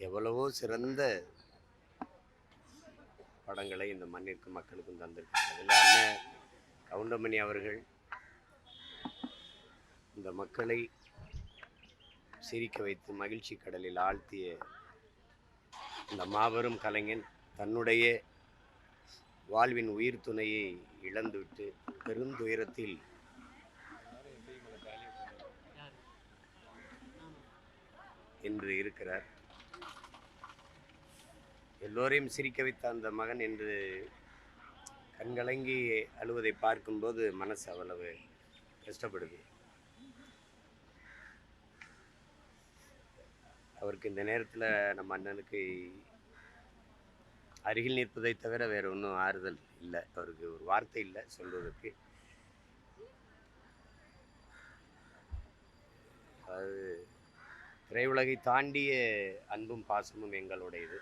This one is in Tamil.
எவ்வளவோ சிறந்த படங்களை இந்த மண்ணிற்கும் மக்களுக்கும் தந்திருக்காங்க. அதில் அண்ணன் கவுண்டமணி அவர்கள் இந்த மக்களை சிரிக்க வைத்து மகிழ்ச்சி கடலில் ஆழ்த்திய இந்த மாபெரும் கலைஞன் தன்னுடைய வாழ்வின் உயிர் துணையை இழந்துவிட்டு பெருந்துயரத்தில் இன்று இருக்கிறார். எல்லோரையும் சிரிக்க வைத்த அந்த மகன் என்று கண்கலங்கி அழுவதை பார்க்கும்போது மனசு அவ்வளவு கஷ்டப்படுது. அவருக்கு இந்த நேரத்தில் நம்ம அண்ணனுக்கு அருகில் நிற்பதை தவிர வேறு ஒன்றும் ஆறுதல் இல்லை. அவருக்கு ஒரு வார்த்தை இல்லை சொல்வதற்கு. அது திரையுலகை தாண்டிய அன்பும் பாசமும் எங்களுடையது.